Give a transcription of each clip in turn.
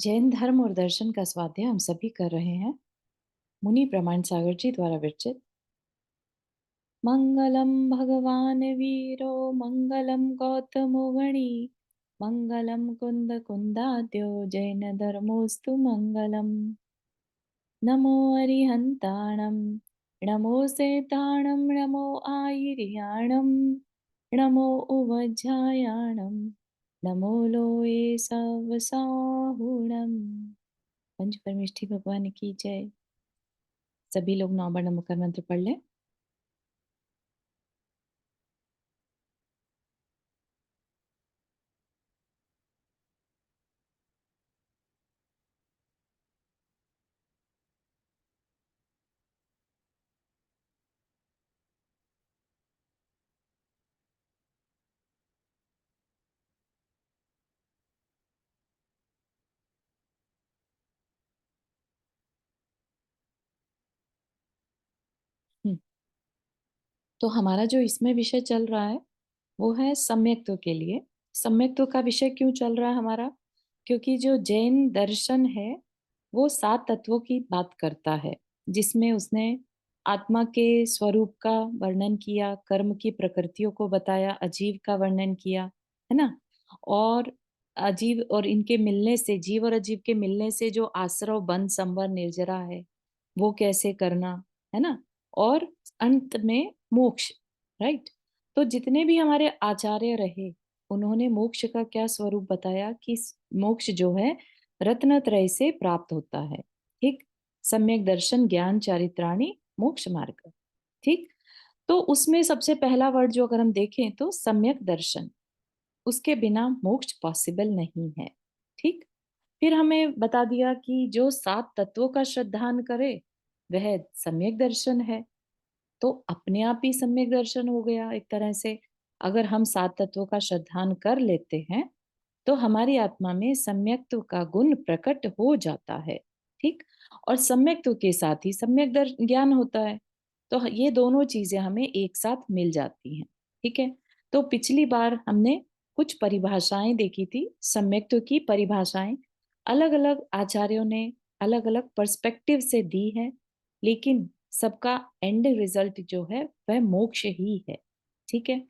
जैन धर्म और दर्शन का स्वाध्याय हम सभी कर रहे हैं। मुनि प्रमाण सागर जी द्वारा विरचित। मंगलम भगवान वीरो मंगलम गौतमो गणी मंगलम कुंद कुंदाद्यो जैन धर्मोस्तु मंगलम। नमो अरिहंताणम नमो सेताणम नमो आयर्याणम नमो उवज्जायाणम नमो लोये सवसाहुणम। पंच परमेष्ठी भगवान की जय। सभी लोग 9 बार नमोकार मंत्र पढ़ लें। हम्म, तो हमारा जो इसमें विषय चल रहा है वो है सम्यक्त्व के लिए। सम्यक्त्व का विषय क्यों चल रहा है हमारा? क्योंकि जो जैन दर्शन है वो 7 तत्वों की बात करता है, जिसमें उसने आत्मा के स्वरूप का वर्णन किया, कर्म की प्रकृतियों को बताया, अजीव का वर्णन किया, है ना। और अजीव और इनके मिलने से, जीव और अजीव के मिलने से जो आश्रव बंध संवर निर्जरा है वो कैसे करना, है ना। और अंत में मोक्ष, राइट। तो जितने भी हमारे आचार्य रहे उन्होंने मोक्ष का क्या स्वरूप बताया कि मोक्ष जो है रत्नत्रय से प्राप्त होता है। ठीक। सम्यक दर्शन ज्ञान चारित्राणी मोक्ष मार्ग। ठीक। तो उसमें सबसे पहला वर्ड जो अगर हम देखें तो सम्यक दर्शन, उसके बिना मोक्ष पॉसिबल नहीं है। ठीक। फिर हमें बता दिया कि जो 7 तत्वों का श्रद्धान करे वह सम्यक दर्शन है। तो अपने आप ही सम्यक दर्शन हो गया एक तरह से। अगर हम 7 तत्वों का श्रद्धान कर लेते हैं तो हमारी आत्मा में सम्यक्त्व का गुण प्रकट हो जाता है। ठीक। और सम्यक्त्व के साथ ही सम्यक ज्ञान होता है। तो ये दोनों चीजें हमें एक साथ मिल जाती हैं। ठीक है। तो पिछली बार हमने कुछ परिभाषाएं देखी थी, सम्यक्त्व की परिभाषाएं अलग अलग आचार्यों ने अलग अलग पर्सपेक्टिव से दी है, लेकिन सबका एंड रिजल्ट जो है वह मोक्ष ही है। ठीक है।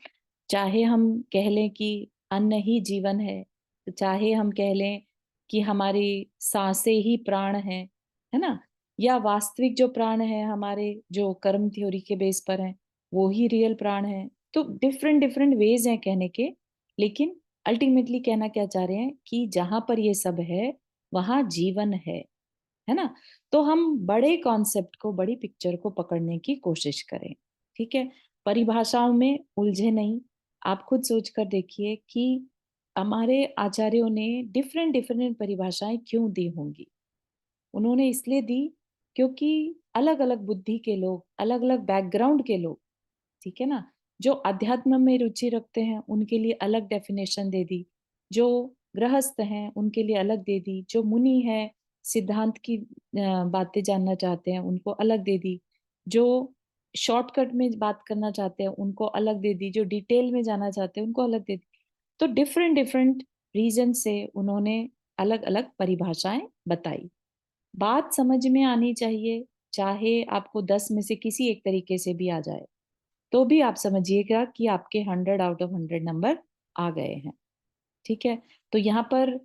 चाहे हम कह लें कि अन्न ही जीवन है, चाहे हम कह लें कि हमारी सांसें ही प्राण है ना, या वास्तविक जो प्राण है हमारे जो कर्म थ्योरी के बेस पर है वो ही रियल प्राण है। तो डिफरेंट डिफरेंट वेज हैं कहने के, लेकिन अल्टीमेटली कहना क्या चाह रहे हैं कि जहां पर ये सब है वहां जीवन है ना। तो हम बड़े कॉन्सेप्ट को, बड़ी पिक्चर को पकड़ने की कोशिश करें। ठीक है। परिभाषाओं में उलझे नहीं। आप खुद सोच कर देखिए कि हमारे आचार्यों ने डिफरेंट डिफरेंट परिभाषाएं क्यों दी होंगी। उन्होंने इसलिए दी क्योंकि अलग अलग बुद्धि के लोग, अलग अलग बैकग्राउंड के लोग, ठीक है ना, जो अध्यात्म में रुचि रखते हैं उनके लिए अलग डेफिनेशन दे दी, जो गृहस्थ हैं उनके लिए अलग दे दी, जो मुनि है सिद्धांत की बातें जानना चाहते हैं उनको अलग दे दी, जो शॉर्टकट में बात करना चाहते हैं उनको अलग दे दी, जो डिटेल में जाना चाहते हैं उनको अलग दे दी। तो डिफरेंट डिफरेंट रीजन से उन्होंने अलग अलग परिभाषाएं बताई। बात समझ में आनी चाहिए, चाहे आपको 10 में से किसी एक तरीके से भी आ जाए तो भी आप समझिएगा कि आपके 100 आउट ऑफ 100 नंबर आ गए हैं। ठीक है। तो यहाँ पर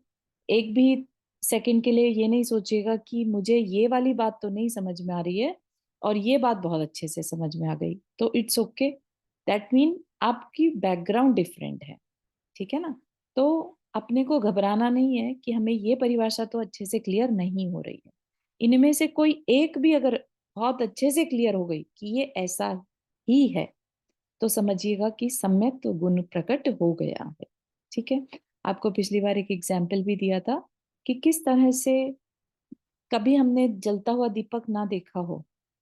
एक भी सेकंड के लिए ये नहीं सोचिएगा कि मुझे ये वाली बात तो नहीं समझ में आ रही है और ये बात बहुत अच्छे से समझ में आ गई, तो इट्स ओके। दैट मीन आपकी बैकग्राउंड डिफरेंट है। ठीक है ना। तो अपने को घबराना नहीं है कि हमें ये परिभाषा तो अच्छे से क्लियर नहीं हो रही है। इनमें से कोई एक भी अगर बहुत अच्छे से क्लियर हो गई कि ये ऐसा ही है तो समझिएगा कि सम्यक तो गुण प्रकट हो गया है। ठीक है। आपको पिछली बार एक एग्जाम्पल भी दिया था कि किस तरह से कभी हमने जलता हुआ दीपक ना देखा हो,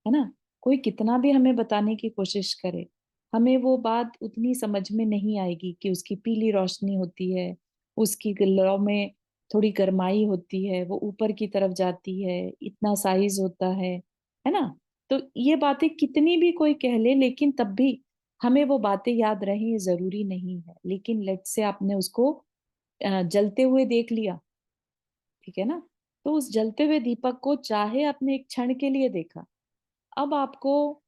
है ना, कोई कितना भी हमें बताने की कोशिश करे हमें वो बात उतनी समझ में नहीं आएगी कि उसकी पीली रोशनी होती है, उसकी लौ में थोड़ी गर्माई होती है, वो ऊपर की तरफ जाती है, इतना साइज होता है ना। तो ये बातें कितनी भी कोई कह ले लेकिन तब भी हमें वो बातें याद रहें ये जरूरी नहीं है। लेकिन लेट से आपने उसको जलते हुए देख लिया, ठीक है ना, तो उस जलते हुए दीपक को चाहे आपने एक क्षण के लिए देखा, अब आपको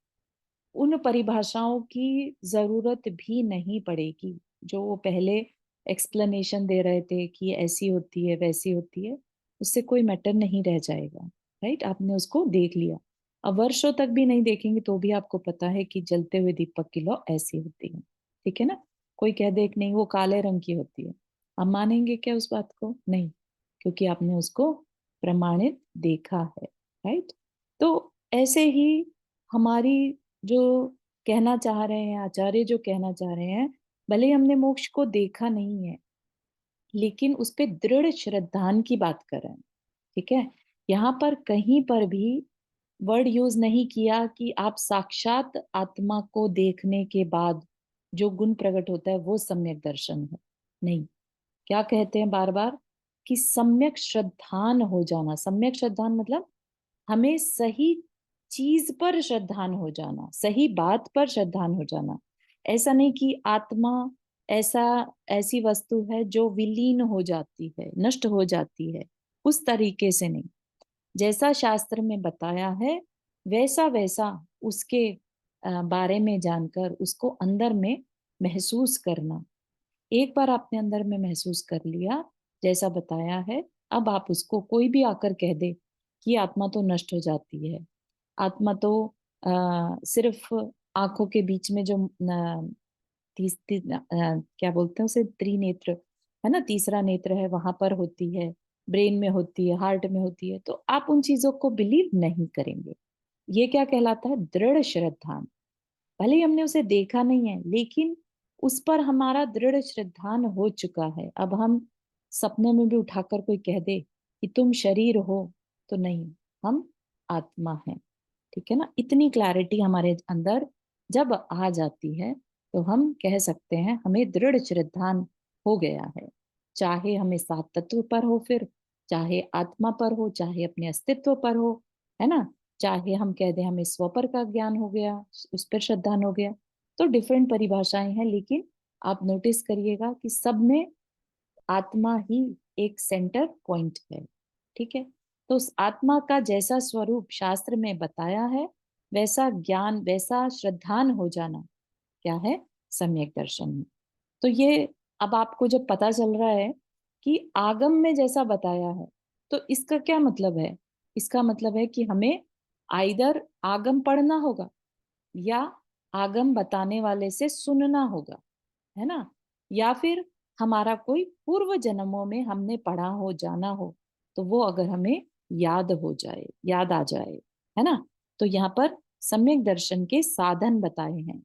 उन परिभाषाओं की जरूरत भी नहीं पड़ेगी जो वो पहले एक्सप्लेनेशन दे रहे थे कि ऐसी होती है वैसी होती है। उससे कोई मैटर नहीं रह जाएगा। राइट, आपने उसको देख लिया। अब वर्षों तक भी नहीं देखेंगे तो भी आपको पता है कि जलते हुए दीपक की लौ ऐसी होती है। ठीक है ना। कोई कह दे कि नहीं वो काले रंग की होती है, आप मानेंगे क्या उस बात को? नहीं, क्योंकि आपने उसको प्रमाणित देखा है। राइट। तो ऐसे ही हमारी जो कहना चाह रहे हैं आचार्य, जो कहना चाह रहे हैं, भले ही हमने मोक्ष को देखा नहीं है लेकिन उस पे दृढ़ श्रद्धान की बात कर रहे हैं। ठीक है। यहाँ पर कहीं पर भी वर्ड यूज नहीं किया कि आप साक्षात आत्मा को देखने के बाद जो गुण प्रकट होता है वो सम्यक दर्शन है। नहीं, क्या कहते हैं बार बार कि सम्यक श्रद्धान हो जाना। सम्यक श्रद्धान मतलब हमें सही चीज पर श्रद्धान हो जाना, सही बात पर श्रद्धान हो जाना। ऐसा नहीं कि आत्मा ऐसा ऐसी वस्तु है जो विलीन हो जाती है, नष्ट हो जाती है, उस तरीके से नहीं। जैसा शास्त्र में बताया है वैसा वैसा उसके बारे में जानकर उसको अंदर में महसूस करना। एक बार आपने अंदर में महसूस कर लिया जैसा बताया है, अब आप उसको कोई भी आकर कह दे कि आत्मा तो नष्ट हो जाती है, आत्मा तो सिर्फ आंखों के बीच में जो क्या बोलते हैं उसे, त्रिनेत्र है ना, तीसरा नेत्र है वहां पर होती है, ब्रेन में होती है, हार्ट में होती है, तो आप उन चीजों को बिलीव नहीं करेंगे। ये क्या कहलाता है? दृढ़ श्रद्धा। भले ही हमने उसे देखा नहीं है लेकिन उस पर हमारा दृढ़ श्रद्धान हो चुका है। अब हम सपने में भी उठाकर कोई कह दे कि तुम शरीर हो, तो नहीं, हम आत्मा हैं। ठीक है ना। इतनी क्लैरिटी हमारे अंदर जब आ जाती है तो हम कह सकते हैं हमें दृढ़ श्रद्धान हो गया है। चाहे हमें सात तत्व पर हो, फिर चाहे आत्मा पर हो, चाहे अपने अस्तित्व पर हो, है ना, चाहे हम कह दें हमें स्वपर का ज्ञान हो गया, उस पर श्रद्धान हो गया। तो डिफरेंट परिभाषाएं हैं लेकिन आप नोटिस करिएगा कि सब में आत्मा ही एक सेंटर पॉइंट है। ठीक है। तो उस आत्मा का जैसा स्वरूप शास्त्र में बताया है वैसा ज्ञान, वैसा श्रद्धान हो जाना क्या है? सम्यक दर्शन है। तो ये अब आपको जब पता चल रहा है कि आगम में जैसा बताया है, तो इसका क्या मतलब है? इसका मतलब है कि हमें आइदर आगम पढ़ना होगा या आगम बताने वाले से सुनना होगा, है ना, या फिर हमारा कोई पूर्व जन्मों में हमने पढ़ा हो, जाना हो, तो वो अगर हमें याद हो जाए, याद आ जाए, है ना। तो यहाँ पर सम्यक दर्शन के साधन बताए हैं।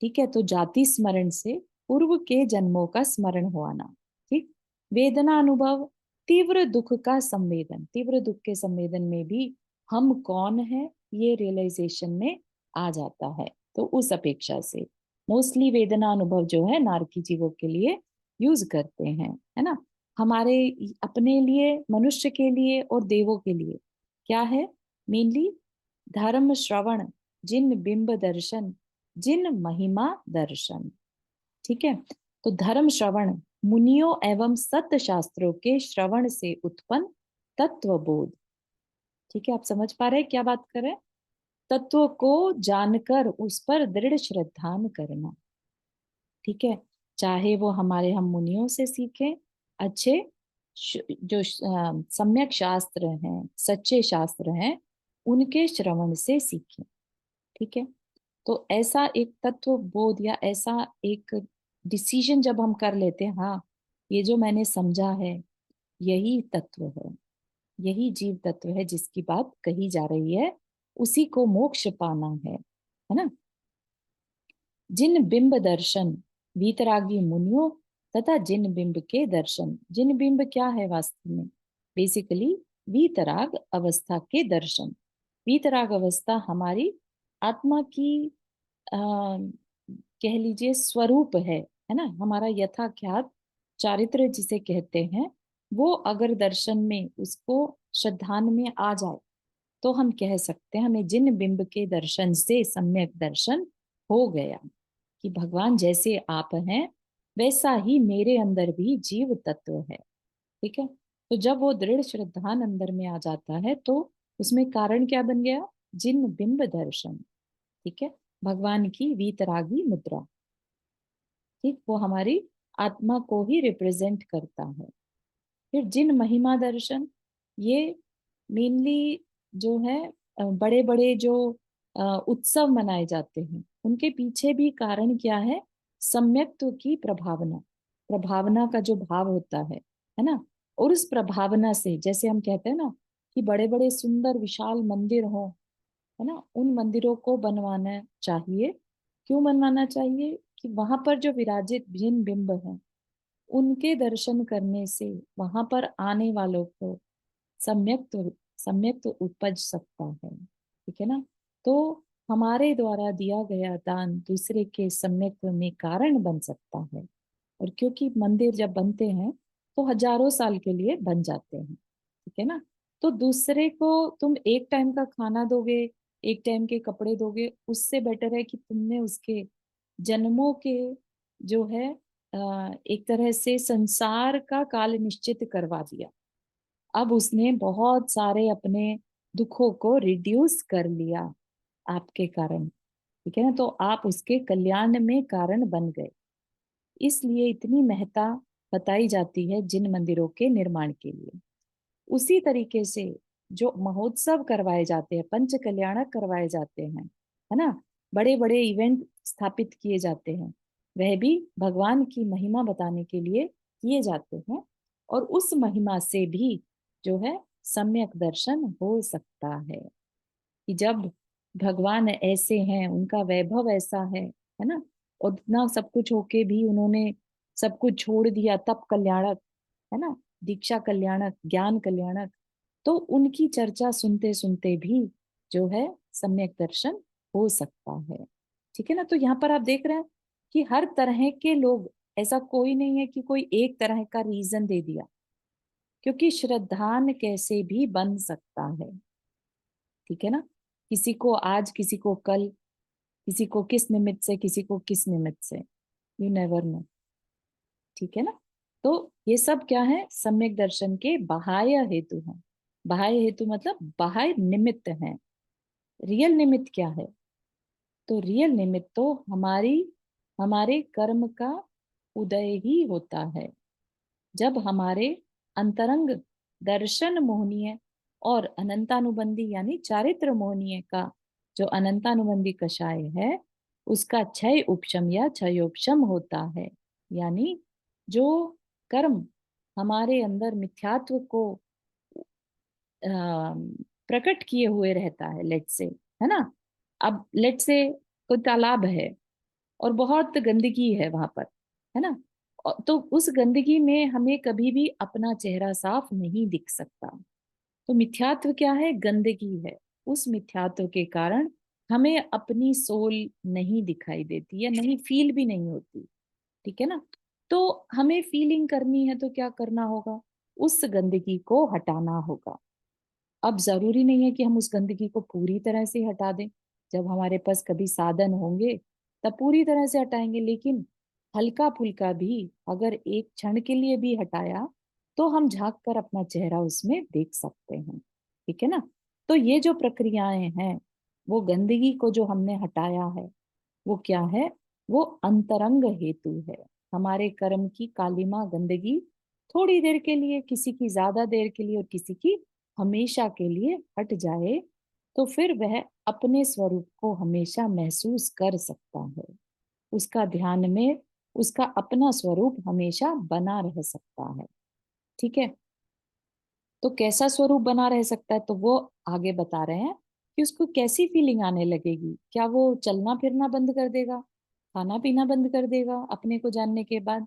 ठीक है। तो जाति स्मरण से पूर्व के जन्मों का स्मरण हो आना। ठीक। वेदना अनुभव, तीव्र दुख का संवेदन, तीव्र दुख के संवेदन में भी हम कौन है ये रियलाइजेशन में आ जाता है। तो उस अपेक्षा से मोस्टली वेदना अनुभव जो है नारकी जीवों के लिए यूज करते हैं, है ना। हमारे अपने लिए, मनुष्य के लिए और देवों के लिए क्या है? मेनली धर्म श्रवण, जिन बिंब दर्शन, जिन महिमा दर्शन। ठीक है। तो धर्म श्रवण, मुनियों एवं सत्य शास्त्रों के श्रवण से उत्पन्न तत्व बोध। ठीक है। आप समझ पा रहे हैं क्या बात कर रहे हैं? तत्व को जानकर उस पर दृढ़ श्रद्धान करना। ठीक है। चाहे वो हमारे हम मुनियों से सीखें, अच्छे जो सम्यक शास्त्र हैं, सच्चे शास्त्र हैं, उनके श्रवण से सीखें। ठीक है। तो ऐसा एक तत्व बोध या ऐसा एक डिसीजन जब हम कर लेते हैं, हाँ ये जो मैंने समझा है यही तत्व है, यही जीव तत्व है जिसकी बात कही जा रही है, उसी को मोक्ष पाना है ना। जिन बिंब दर्शन, वीतरागी मुनियों तथा जिन बिंब के दर्शन, जिन बिंब क्या है वास्तव में? बेसिकली वीतराग अवस्था के दर्शन। वीतराग अवस्था हमारी आत्मा की आ, कह लीजिए स्वरूप है ना, हमारा यथाख्यात चारित्र जिसे कहते हैं, वो अगर दर्शन में उसको श्रद्धान में आ जाए तो हम कह सकते हैं हमें जिन बिंब के दर्शन से सम्यक दर्शन हो गया कि भगवान जैसे आप हैं वैसा ही मेरे अंदर भी जीव तत्व है। ठीक है। तो जब वो दृढ़ श्रद्धान अंदर में आ जाता है तो उसमें कारण क्या बन गया? जिन बिंब दर्शन। ठीक है, भगवान की वीतरागी मुद्रा। ठीक, वो हमारी आत्मा को ही रिप्रेजेंट करता है। फिर जिन महिमा दर्शन, ये मेनली जो है बड़े बड़े जो उत्सव मनाए जाते हैं, उनके पीछे भी कारण क्या है? सम्यक्त्व की प्रभावना। प्रभावना का जो भाव होता है ना। और उस प्रभावना से, जैसे हम कहते हैं ना कि बड़े बड़े सुंदर विशाल मंदिर हो, है ना, उन मंदिरों को बनवाना चाहिए। क्यों बनवाना चाहिए? कि वहां पर जो विराजित जिन बिंब हैं, उनके दर्शन करने से वहां पर आने वालों को सम्यक तो उपज सकता है। ठीक है ना। तो हमारे द्वारा दिया गया दान दूसरे के सम्यक में कारण बन सकता है। और क्योंकि मंदिर जब बनते हैं तो हजारों साल के लिए बन जाते हैं। ठीक है ना। तो दूसरे को तुम एक टाइम का खाना दोगे, एक टाइम के कपड़े दोगे, उससे बेटर है कि तुमने उसके जन्मों के जो है एक तरह से संसार का काल निश्चित करवा दिया। अब उसने बहुत सारे अपने दुखों को रिड्यूस कर लिया आपके कारण। ठीक है ना। तो आप उसके कल्याण में कारण बन गए। इसलिए इतनी महत्ता बताई जाती है जिन मंदिरों के निर्माण के लिए। उसी तरीके से जो महोत्सव करवाए जाते हैं, पंच कल्याणक करवाए जाते हैं, है ना, बड़े बड़े इवेंट स्थापित किए जाते हैं, वह भी भगवान की महिमा बताने के लिए किए जाते हैं। और उस महिमा से भी जो है सम्यक दर्शन हो सकता है कि जब भगवान ऐसे हैं, उनका वैभव ऐसा है ना, और इतना सब कुछ होके भी उन्होंने सब कुछ छोड़ दिया, तप कल्याणक, है ना, दीक्षा कल्याणक, ज्ञान कल्याणक। तो उनकी चर्चा सुनते सुनते भी जो है सम्यक दर्शन हो सकता है। ठीक है ना। तो यहाँ पर आप देख रहे हैं कि हर तरह के लोग, ऐसा कोई नहीं है कि कोई एक तरह का रीजन दे दिया, क्योंकि श्रद्धान कैसे भी बन सकता है। ठीक है ना। किसी को आज, किसी को कल, किसी को किस निमित्त से, किसी को किस निमित्त से, यू नेवर नो। ठीक है ना। तो ये सब क्या है? सम्यक दर्शन के बाह्य हेतु हैं। बाह्य हेतु मतलब बाह्य निमित्त हैं। रियल निमित्त क्या है? तो रियल निमित्त तो हमारे कर्म का उदय ही होता है। जब हमारे अंतरंग दर्शन मोहनीय और अनंतानुबंधी यानी चारित्र मोहनीय का जो अनंतानुबंधी कषाय है, उसका क्षय उपशम या क्षयोपशम होता है। यानी जो कर्म हमारे अंदर मिथ्यात्व को अ, प्रकट किए हुए रहता है, लेट से, है ना। अब लेट से कोई तालाब है और बहुत गंदगी है वहां पर, है ना। तो उस गंदगी में हमें कभी भी अपना चेहरा साफ नहीं दिख सकता। तो मिथ्यात्व क्या है? गंदगी है। उस मिथ्यात्व के कारण हमें अपनी सोल नहीं दिखाई देती या नहीं फील भी नहीं होती। ठीक है ना। तो हमें फीलिंग करनी है तो क्या करना होगा? उस गंदगी को हटाना होगा। अब जरूरी नहीं है कि हम उस गंदगी को पूरी तरह से हटा दें। जब हमारे पास कभी साधन होंगे तब पूरी तरह से हटाएंगे, लेकिन हल्का फुल्का भी अगर एक क्षण के लिए भी हटाया तो हम झांक कर अपना चेहरा उसमें देख सकते हैं। ठीक है ना। तो ये जो प्रक्रियाएं हैं, वो गंदगी को जो हमने हटाया है, वो क्या है? वो अंतरंग हेतु है। हमारे कर्म की कालिमा गंदगी थोड़ी देर के लिए, किसी की ज्यादा देर के लिए और किसी की हमेशा के लिए हट जाए, तो फिर वह अपने स्वरूप को हमेशा महसूस कर सकता है। उसका ध्यान में उसका अपना स्वरूप हमेशा बना रह सकता है। ठीक है। तो कैसा स्वरूप बना रह सकता है? तो वो आगे बता रहे हैं कि उसको कैसी फीलिंग आने लगेगी। क्या वो चलना फिरना बंद कर देगा, खाना पीना बंद कर देगा अपने को जानने के बाद?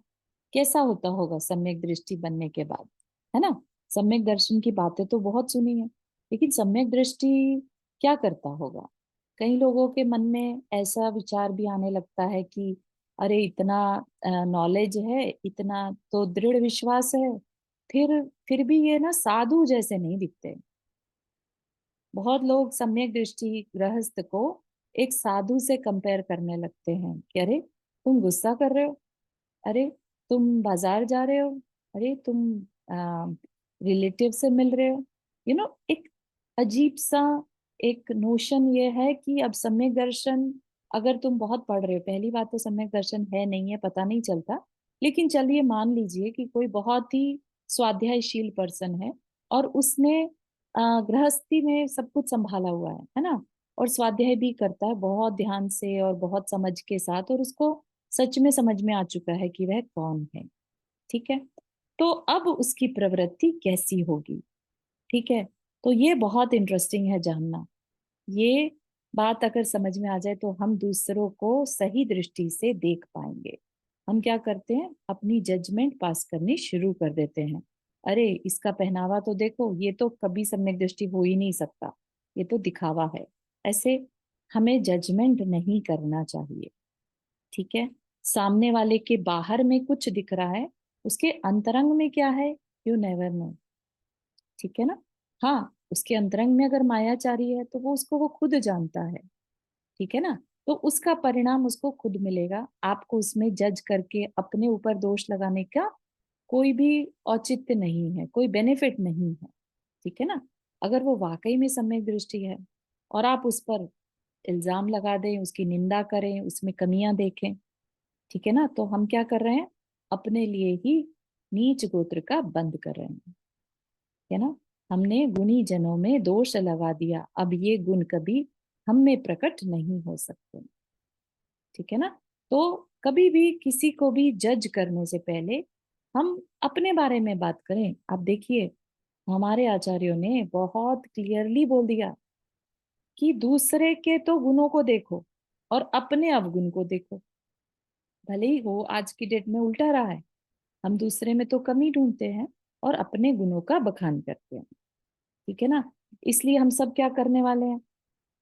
कैसा होता होगा सम्यक दृष्टि बनने के बाद, है ना। सम्यक दर्शन की बातें तो बहुत सुनी है, लेकिन सम्यक दृष्टि क्या करता होगा? कई लोगों के मन में ऐसा विचार भी आने लगता है कि अरे इतना नॉलेज है, इतना तो दृढ़ विश्वास है, फिर भी ये ना साधु जैसे नहीं दिखते। बहुत लोग सम्यक दृष्टि गृहस्थ को एक साधु से कंपेयर करने लगते हैं कि अरे तुम गुस्सा कर रहे हो, अरे तुम बाजार जा रहे हो, अरे तुम रिलेटिव से मिल रहे हो, एक अजीब सा एक नोशन ये है कि अब सम्यक दर्शन, अगर तुम बहुत पढ़ रहे हो, पहली बात तो सम्यक दर्शन है नहीं है पता नहीं चलता, लेकिन चलिए मान लीजिए कि कोई बहुत ही स्वाध्यायशील पर्सन है और उसने गृहस्थी में सब कुछ संभाला हुआ है ना, और स्वाध्याय भी करता है बहुत ध्यान से और बहुत समझ के साथ, और उसको सच में समझ में आ चुका है कि वह कौन है। ठीक है, तो अब उसकी प्रवृत्ति कैसी होगी। ठीक है, तो ये बहुत इंटरेस्टिंग है जानना। ये बात अगर समझ में आ जाए तो हम दूसरों को सही दृष्टि से देख पाएंगे। हम क्या करते हैं, अपनी जजमेंट पास करनी शुरू कर देते हैं। अरे इसका पहनावा तो देखो, ये तो कभी सम्यक दृष्टि हो ही नहीं सकता, ये तो दिखावा है। ऐसे हमें जजमेंट नहीं करना चाहिए। ठीक है, सामने वाले के बाहर में कुछ दिख रहा है, उसके अंतरंग में क्या है, यू नेवर नो। ठीक है ना। हाँ, उसके अंतरंग में अगर मायाचारी है तो वो खुद जानता है। ठीक है ना, तो उसका परिणाम उसको खुद मिलेगा। आपको उसमें जज करके अपने ऊपर दोष लगाने का कोई भी औचित्य नहीं है, कोई बेनिफिट नहीं है। ठीक है ना। अगर वो वाकई में सम्यक दृष्टि है और आप उस पर इल्जाम लगा दें, उसकी निंदा करें, उसमें कमियां देखें, ठीक है ना, तो हम क्या कर रहे हैं, अपने लिए ही नीच गोत्र का बंद कर रहे हैं। है ना, हमने गुणी जनों में दोष लगा दिया, अब ये गुण कभी हम में प्रकट नहीं हो सकते। ठीक है ना, तो कभी भी किसी को भी जज करने से पहले हम अपने बारे में बात करें। आप देखिए, हमारे आचार्यों ने बहुत क्लियरली बोल दिया कि दूसरे के तो गुणों को देखो और अपने अवगुण को देखो। भले ही हो आज की डेट में उल्टा रहा है, हम दूसरे में तो कमी ढूंढते हैं और अपने गुणों का बखान करते हैं। ठीक है ना, इसलिए हम सब क्या करने वाले हैं,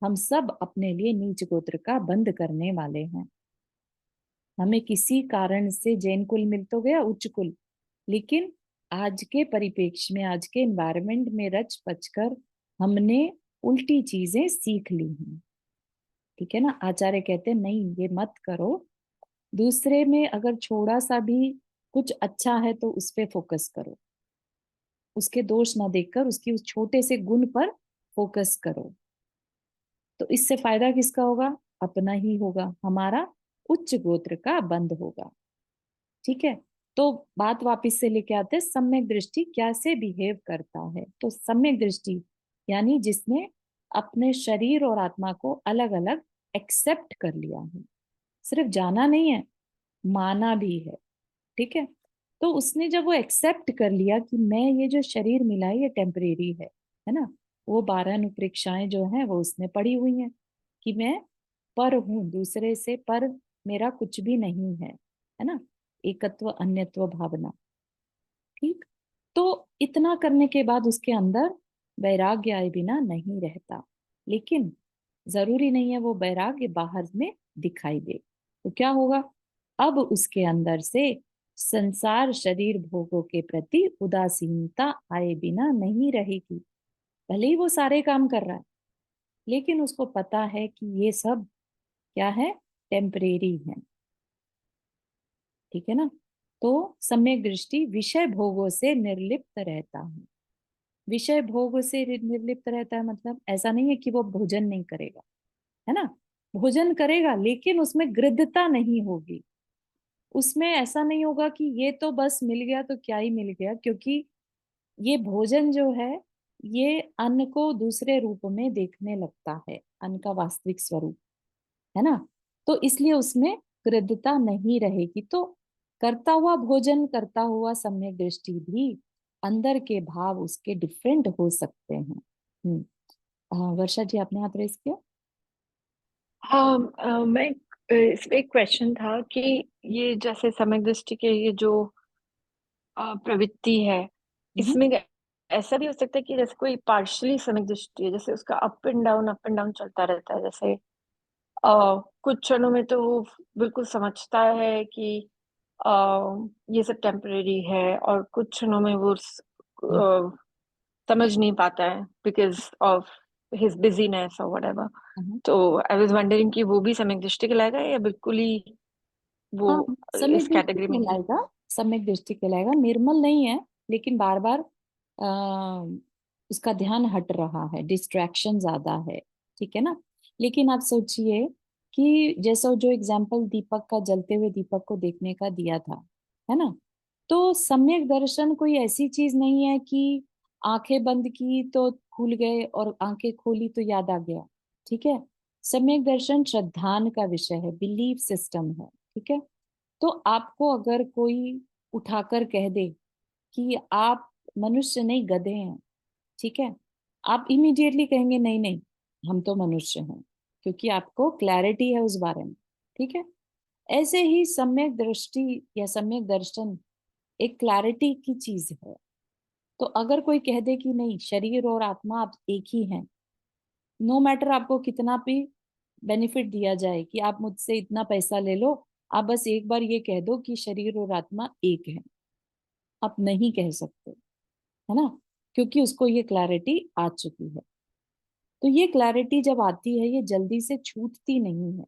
हम सब अपने लिए नीच गोत्र का बंद करने वाले हैं। हमें किसी कारण से जैन कुल मिल तो गया, उच्च कुल, लेकिन आज के परिप्रेक्ष्य में, आज के एनवायरनमेंट में रच पच कर हमने उल्टी चीजें सीख ली हैं। ठीक है ना, आचार्य कहते हैं नहीं ये मत करो। दूसरे में अगर थोड़ा सा भी कुछ अच्छा है तो उस पे फोकस करो, उसके दोष ना देखकर उसकी उस छोटे से गुण पर फोकस करो। तो इससे फायदा किसका होगा, अपना ही होगा, हमारा उच्च गोत्र का बंद होगा। ठीक है, तो बात वापस से लेके आते हैं, सम्यक दृष्टि कैसे बिहेव करता है। तो सम्यक दृष्टि यानी जिसने अपने शरीर और आत्मा को अलग अलग एक्सेप्ट कर लिया है, सिर्फ जाना नहीं है, माना भी है। ठीक है, तो उसने जब वो एक्सेप्ट कर लिया कि मैं ये जो शरीर मिला है ये टेम्परेरी है ना, वो 12 अनुप्रेक्षाएं जो हैं वो उसने पढ़ी हुई हैं कि मैं पर हूँ, दूसरे से पर मेरा कुछ भी नहीं है ना, एकत्व अन्यत्व भावना। ठीक, तो इतना करने के बाद उसके अंदर वैराग्य आए बिना नहीं रहता, लेकिन जरूरी नहीं है वो वैराग्य बाहर में दिखाई दे। तो क्या होगा, अब उसके अंदर से संसार शरीर भोगों के प्रति उदासीनता आए बिना नहीं रहेगी। भले ही वो सारे काम कर रहा है, लेकिन उसको पता है कि ये सब क्या है, टेम्परेरी है। ठीक है ना, तो सम्यक दृष्टि विषय भोगों से निर्लिप्त रहता है। विषय भोग से निर्लिप्त रहता है मतलब ऐसा नहीं है कि वो भोजन नहीं करेगा, है ना, भोजन करेगा लेकिन उसमें गृद्धता नहीं होगी। उसमें ऐसा नहीं होगा कि ये तो बस मिल गया तो क्या ही मिल गया, क्योंकि ये भोजन जो है ये अन्न को दूसरे रूप में देखने लगता है, अन्न का वास्तविक स्वरूप, है ना, तो इसलिए उसमें कृद्धता नहीं रहेगी। तो करता हुआ भोजन करता हुआ सम्यक दृष्टि भी अंदर के भाव उसके डिफरेंट हो सकते हैं। वर्षा जी आपने हाथ रेस किया। हाँ, मैं इसमें एक क्वेश्चन था कि ये जैसे समय दृष्टि के ये जो प्रवृत्ति है, हम्म, इसमें ऐसा भी हो सकता है कि जैसे कोई पार्शली समय दृष्टि है, जैसे उसका अप एंड डाउन चलता रहता है। जैसे कुछ क्षणों में तो वो बिल्कुल समझता है कि ये सब टेम्परेरी है, और कुछ क्षणों में वो हम्म, समझ नहीं पाता है बिकॉज ऑफ हिज बिजीनेस और व्हाटएवर। हम्म। तो आई वाज वंडरिंग कि वो भी सम्यक दृष्टि कहलाएगा या बिल्कुल ही वो हाँ, सम्यक इस दृष्टि कैटेगरी में नहीं? कहलाएगा, सम्यक दृष्टि कहलाएगा, निर्मल नहीं है, लेकिन बार बार उसका ध्यान हट रहा है, डिस्ट्रैक्शन ज्यादा है, ठीक है ना। लेकिन आप सोचिए कि जैसा जो एग्जाम्पल दीपक का, जलते हुए दीपक को देखने का दिया था, है ना। तो सम्यक दर्शन कोई ऐसी चीज नहीं है कि आंखें बंद की तो खुल गए और आंखें खोली तो याद आ गया, ठीक है। सम्यक दर्शन श्रद्धान का विषय है, बिलीफ सिस्टम है, ठीक है। तो आपको अगर कोई उठाकर कह दे कि आप मनुष्य नहीं गधे हैं, ठीक है, आप इमीडिएटली कहेंगे नहीं नहीं, हम तो मनुष्य हैं, क्योंकि आपको क्लैरिटी है उस बारे में, ठीक है। ऐसे ही सम्यक दृष्टि या सम्यक दर्शन एक क्लैरिटी की चीज है। तो अगर कोई कह दे कि नहीं, शरीर और आत्मा आप एक ही हैं, नो मैटर आपको कितना भी बेनिफिट दिया जाए कि आप मुझसे इतना पैसा ले लो, आप बस एक बार ये कह दो कि शरीर और आत्मा एक है, आप नहीं कह सकते, है ना, क्योंकि उसको ये क्लैरिटी आ चुकी है। तो ये क्लैरिटी जब आती है, ये जल्दी से छूटती नहीं है।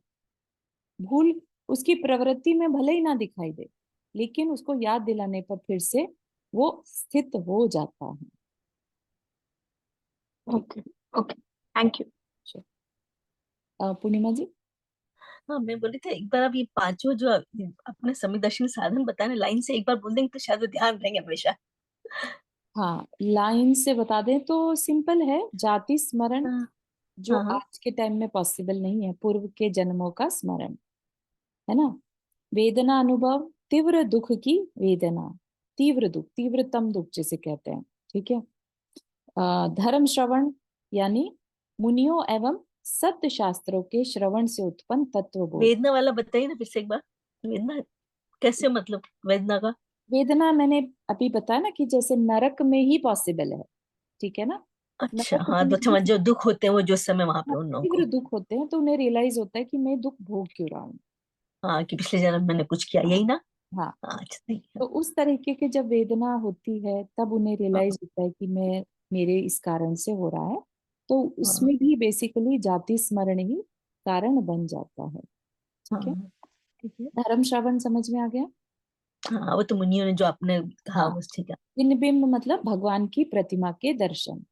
भूल उसकी प्रवृत्ति में भले ही ना दिखाई दे, लेकिन उसको याद दिलाने पर फिर से वो स्थित हो जाता है। ठीक ओके। Okay, thank you. है। पूर्णिमा जी। हाँ, मैं बोली थी एक बार आप ये पांचों जो अपने संवेदनशील साधन बताने लाइन से एक बार बोल देंगे तो शायद वो ध्यान रहेंगे हमेशा। हाँ, लाइन से बता दें तो सिंपल है, जाति स्मरण, हाँ जो हाँ हाँ। आज के टाइम में पॉसिबल नहीं है, पूर्व के जन्मों का स्मरण, है ना। वेदना अनुभव, तीव्र दुख की वेदना, तीव्र दुख, तीव्रतम दुख जिसे कहते हैं, ठीक है। धर्म श्रवण, यानी मुनियों एवं सत्य शास्त्रों के श्रवण से उत्पन्न तत्वबोध। वेदना वाला बताइए ना फिर से एक बार। वेदना कैसे, मतलब वेदना का? वेदना मैंने अभी बताया ना कि जैसे नरक में ही पॉसिबल है, ठीक है ना। अच्छा नरक हाँ, में तो अच्छा ही जो दुख होते हैं वो जो समय वहां पे उन लोगों तीव्र को। दुख होते हैं, तो उन्हें रियलाइज होता है कि मैं दुख भोग क्यों रहा हूँ। हाँ, कि पिछले जन्म मैंने कुछ किया, हाँ। यही ना? हाँ, हाँ, अच्छा ठीक है। तो उस तरीके के जब वेदना होती है तब उन्हें हाँ रियलाइज होता है कि मैं, मेरे इस कारण से हो रहा है। तो हाँ उसमें भी बेसिकली जाति स्मरण ही कारण बन जाता है, ठीक है। हाँ ठीक है। धर्म श्रवण समझ में आ गया। हाँ, वो तो मुनियों ने जो आपने कहा हाँ, वो ठीक है। जिन बिंब मतलब भगवान की प्रतिमा के दर्शन,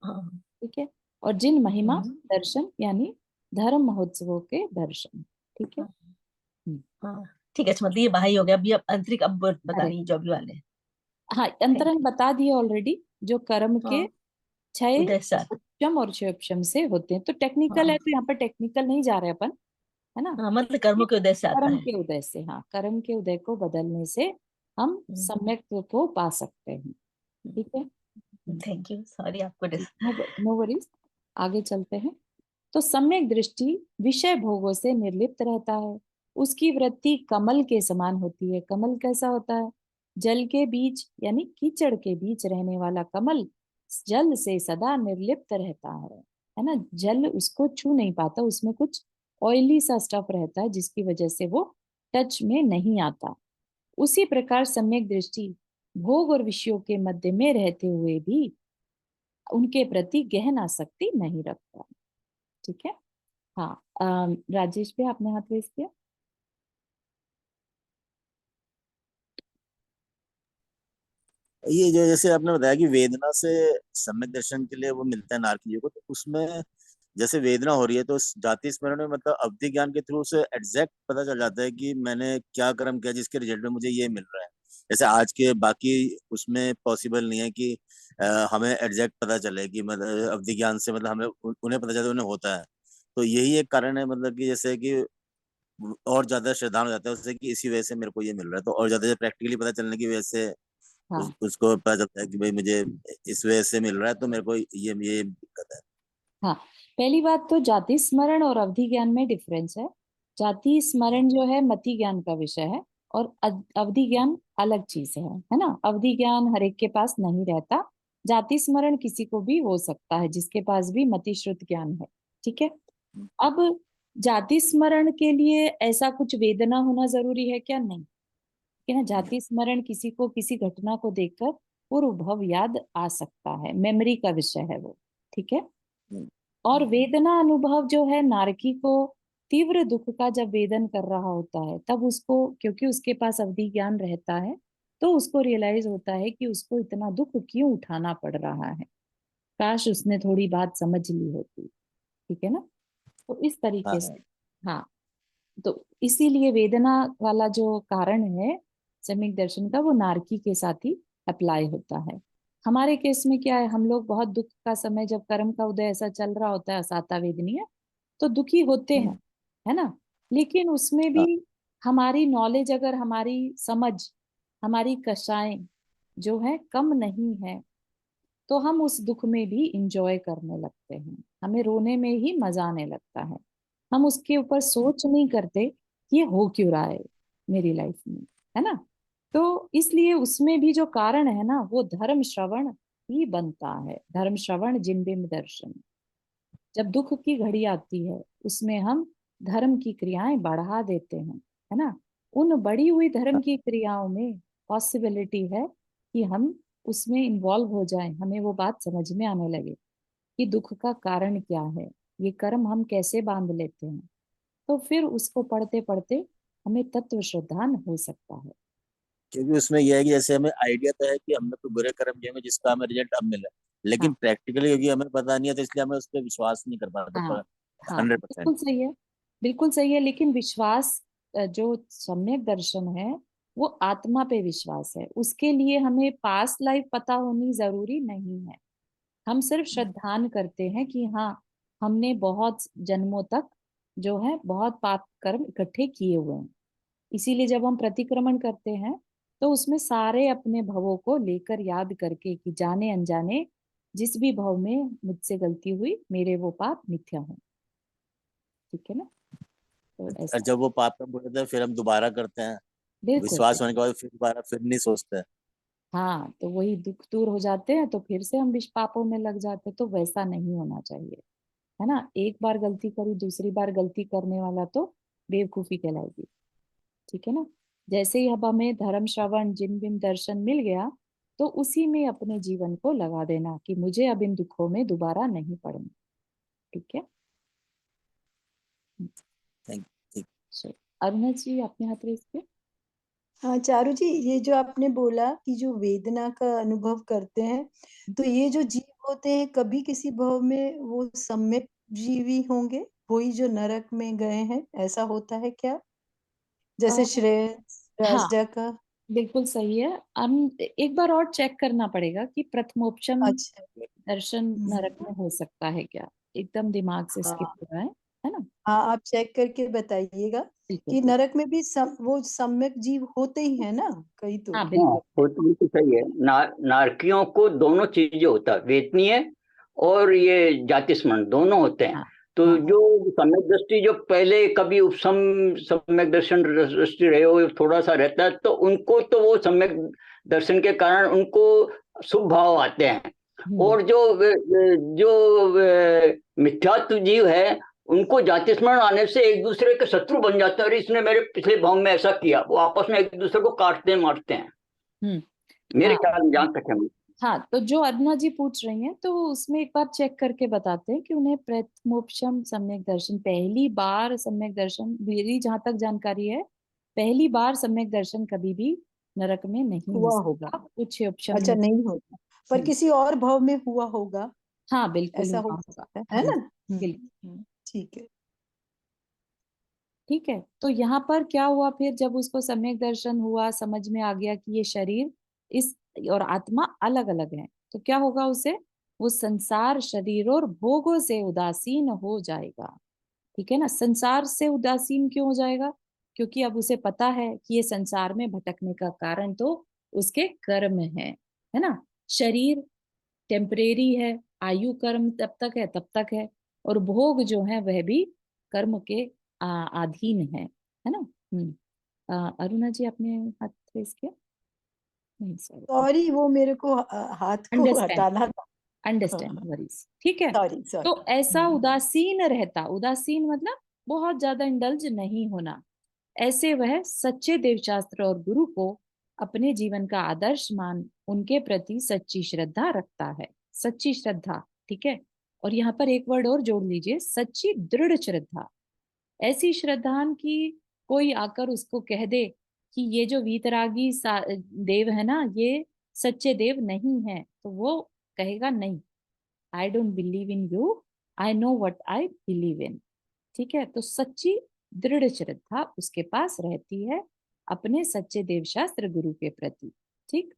हाँ ठीक है। और जिन महिमा हम्म, दर्शन, यानी धर्म महोत्सवों के दर्शन, ठीक है। हाँ हाँ ठीक है। अच्छा, मतलब ये बाहरी हो गया, अभी अब आंतरिक अब बता अरे रही जो अभी वाले। हाँ, थैंक अंतरंग बता दिए ऑलरेडी, जो कर्म यू। के हाँ, क्षय उदय सर। उपशम और क्षयोपशम से होते हैं। तो टेक्निकल है, हाँ तो यहाँ पर टेक्निकल नहीं जा रहे अपन, है ना। हाँ, मतलब कर्मों के उदय से आता कर्म है। के उदय से, हाँ, कर्म के उदय को बदलने से हम सम्यक को पा सकते हैं, ठीक है। थैंक यू, सॉरी आपको नो, नो वरीज, आगे चलते हैं। तो सम्यक दृष्टि विषय भोगों से निर्लिप्त रहता है, उसकी वृत्ति कमल के समान होती है। कमल कैसा होता है? जल के बीच यानी कीचड़ के बीच रहने वाला कमल जल से सदा निर्लिप्त रहता है ना। जल उसको छू नहीं पाता, उसमें कुछ ऑयली सा स्टफ रहता है जिसकी वजह से वो टच में नहीं आता। उसी प्रकार सम्यक दृष्टि भोग और विषयों के मध्य में रहते हुए भी उनके प्रति गहन आसक्ति नहीं रखता, ठीक है। हाँ, राजेश भी आपने हाथ रेस किया। ये जो जैसे आपने बताया कि वेदना से सम्यक दर्शन के लिए वो मिलता है नारकीय को, तो उसमें जैसे वेदना हो रही है तो उस जाति स्मरण में मतलब अवधि ज्ञान के थ्रू उसे एग्जैक्ट पता चल जाता है कि मैंने क्या कर्म किया जिसके रिजल्ट में मुझे ये मिल रहा है। जैसे आज के बाकी उसमें पॉसिबल नहीं है कि हमें एग्जैक्ट पता चले कि मतलब अवधि ज्ञान से मतलब हमें उन्हें पता चले उन्हें होता है। तो यही एक कारण है मतलब कि जैसे कि और ज्यादा श्रद्धान हो जाता है उससे कि इसी वजह से मेरे को ये मिल रहा है, तो और ज्यादा प्रैक्टिकली पता चलने की वजह से हाँ उसको पता चलता है कि भाई मुझे इस वजह से मिल रहा है तो मेरे को ये दिक्कत है। हाँ, पहली बात तो जाति स्मरण और अवधि ज्ञान में डिफरेंस है। जाति स्मरण जो है मति ज्ञान का विषय है, और अवधि ज्ञान अलग चीज है ना। अवधि ज्ञान हर एक के पास नहीं रहता, जाति स्मरण किसी को भी हो सकता है जिसके पास भी मति श्रुत ज्ञान है, ठीक है। अब जाति स्मरण के लिए ऐसा कुछ वेदना होना जरूरी है क्या? नहीं, कि ना, जाति स्मरण किसी को किसी घटना को देखकर पूर्व भव याद आ सकता है, मेमोरी का विषय है वो, ठीक है। और वेदना अनुभव जो है, नारकी को तीव्र दुख का जब वेदन कर रहा होता है तब उसको, क्योंकि उसके पास अवधि ज्ञान रहता है, तो उसको रियलाइज होता है कि उसको इतना दुख क्यों उठाना पड़ रहा है, काश उसने थोड़ी बात समझ ली होती। ठीक है ना। तो इस हाँ तरीके से, हाँ, तो इसीलिए वेदना वाला जो कारण है सम्यक दर्शन का, वो नारकी के साथ ही अप्लाई होता है। हमारे केस में क्या है, हम लोग बहुत दुख का समय, जब कर्म का उदय ऐसा चल रहा होता है असाता वेदनीय, तो दुखी होते हैं, है ना। लेकिन उसमें भी हाँ हमारी नॉलेज, अगर हमारी समझ, हमारी कषाएं जो है कम नहीं है, तो हम उस दुख में भी इंजॉय करने लगते हैं, हमें रोने में ही मजा आने लगता है। हम उसके ऊपर सोच नहीं करते कि ये हो क्यों रहा है मेरी लाइफ में, है ना। तो इसलिए उसमें भी जो कारण है ना, वो धर्म श्रवण ही बनता है, धर्म श्रवण जिनबिम दर्शन। जब दुख की घड़ी आती है, उसमें हम धर्म की क्रियाएं बढ़ा देते हैं, है ना। उन बढ़ी हुई धर्म की क्रियाओं में पॉसिबिलिटी है कि हम उसमें इन्वॉल्व हो जाएं, हमें वो बात समझ में आने लगे कि दुख का कारण क्या है, ये कर्म हम कैसे बांध लेते हैं। तो फिर उसको पढ़ते पढ़ते हमें तत्व श्रद्धान हो सकता है। क्योंकि उसमें यह है कि जैसे हमें आइडिया तो है कि हमने कोई बुरे कर्म किए होंगे जिसका हमें रिजल्ट अब मिला, लेकिन हाँ प्रैक्टिकली क्योंकि हमें पता नहीं है तो इसलिए हमें उस पर विश्वास नहीं कर हाँ पाते हाँ, 100%। बिल्कुल सही है, बिल्कुल सही है। लेकिन विश्वास, जो सम्यक दर्शन है, वो आत्मा पे विश्वास है, उसके लिए हमें पास्ट लाइफ पता होनी जरूरी नहीं है। हम सिर्फ श्रद्धान करते हैं कि हाँ, हमने बहुत जन्मों तक जो है बहुत पाप कर्म इकट्ठे किए हुए हैं। इसीलिए जब हम प्रतिक्रमण करते हैं, तो उसमें सारे अपने भवों को लेकर याद करके कि जाने अनजाने जिस भी भव में मुझसे गलती हुई, मेरे वो पाप मिथ्या हो। ठीक है ना। तो और ऐसा, जब वो पाप कर्म होते हैं फिर हम दोबारा करते हैं, बिल्कुल विश्वास होने बिल्कुल। के बाद फिर दोबारा फिर नहीं सोचते हैं। हाँ, तो वही दुख दूर हो जाते हैं, तो फिर से हम विष पापों में लग जाते हैं। तो वैसा नहीं होना चाहिए, है ना। एक बार गलती करी, दूसरी बार गलती करने वाला तो बेवकूफी कहलाएगी। ठीक है ना। जैसे ही अब हमें धर्म श्रवण जिन बिन दर्शन मिल गया, तो उसी में अपने जीवन को लगा देना कि मुझे अब इन दुखों में दोबारा नहीं पड़ना। ठीक है। थैंक ठीक। चलो, अरुणा जी आपने हाथ रेस किया। हाँ चारू जी, ये जो आपने बोला कि जो वेदना का अनुभव करते हैं, तो ये जो जीव होते हैं कभी किसी भव में वो सम्यक जीवी होंगे, वही जो नरक में गए हैं, ऐसा होता है क्या? जैसे अ, श्रेयस हाँ, राजदा का। बिल्कुल सही है। हम एक बार और चेक करना पड़ेगा कि प्रथमोपशम अच्छा। दर्शन नरक हम्म। में हो सकता है क्या, एकदम दिमाग से स्किप हाँ हो रहा है ना। हाँ, आप चेक करके बताइएगा बिल्कुल कि बिल्कुल। नरक में भी वो सम्यक जीव होते ही है ना, कई तो। हाँ हाँ, बिल्कुल। वो तो बिल्कुल सही है। नारकियों को दोनों चीजें होता है, वेदनीय और ये जाति स्मरण दोनों होते हैं। हाँ तो हाँ जो सम्यक दृष्टि जो पहले कभी उपसम सम्यक दर्शन दृष्टि रहे हो थोड़ा सा रहता है, तो उनको तो वो सम्यक दर्शन के कारण उनको शुभ भाव आते हैं। हम्म, और जो मिथ्यात्व जीव है, उनको जाति स्मरण आने से एक दूसरे के शत्रु बन जाते हैं। और इसने मेरे पिछले भाव में ऐसा किया, वो आपस में एक दूसरे को काटते मारते हैं, हम्म। मेरे हाँ ख्याल में, जान तक है। हाँ, तो जो अरुणा जी पूछ रही हैं, तो उसमें एक बार चेक करके बताते हैं कि उन्हें प्रथमोपशम सम्यक दर्शन, पहली बार सम्यक दर्शन, मेरी जहां तक जानकारी है, पहली बार सम्यक दर्शन कभी भी नरक में नहीं हो हुआ होगा। सकता, उच्च उपशम अच्छा, में। नहीं होगा, पर किसी और भव में हुआ होगा, हाँ बिल्कुल ऐसा हुआ हो होगा। सकता है हाँ ना। जी, बिल्कुल। ठीक है। ठीक है। तो यहाँ पर क्या हुआ फिर, जब उसको सम्यक दर्शन हुआ, समझ में आ गया कि ये शरीर इस और आत्मा अलग अलग है, तो क्या होगा उसे, वो संसार शरीर और भोगों से उदासीन हो जाएगा। ठीक है ना। संसार से उदासीन क्यों हो जाएगा, क्योंकि अब उसे पता है कि ये संसार में भटकने का कारण तो उसके कर्म है ना। शरीर टेम्परेरी है, आयु कर्म तब तक है तब तक है, और भोग जो है वह भी कर्म के अधीन है ना। अरुणा जी आपने हाथ रेस किया। नहीं, सॉरी। सॉरी, वो मेरे को हाथ को अंडरस्टैंड, हटाना था। Understand worries. ठीक है। सॉरी तो सॉरी। ऐसा उदासीन रहता, उदासीन मतलब बहुत ज्यादा इंडल्ज नहीं होना, ऐसे वह सच्चे देवशास्त्र और गुरु को अपने जीवन का आदर्श मान उनके प्रति सच्ची श्रद्धा रखता है। सच्ची श्रद्धा, ठीक है। और यहाँ पर एक वर्ड और जोड़ लीजिए, सच्ची दृढ़ श्रद्धा। ऐसी श्रद्धान की कोई आकर उसको कह दे कि ये जो वीतरागी देव है ना, ये सच्चे देव नहीं है, तो वो कहेगा नहीं, I don't believe in you, I know what I believe in. ठीक है, तो सच्ची दृढ़ श्रद्धा उसके पास रहती है अपने सच्चे देव शास्त्र गुरु के प्रति। ठीक,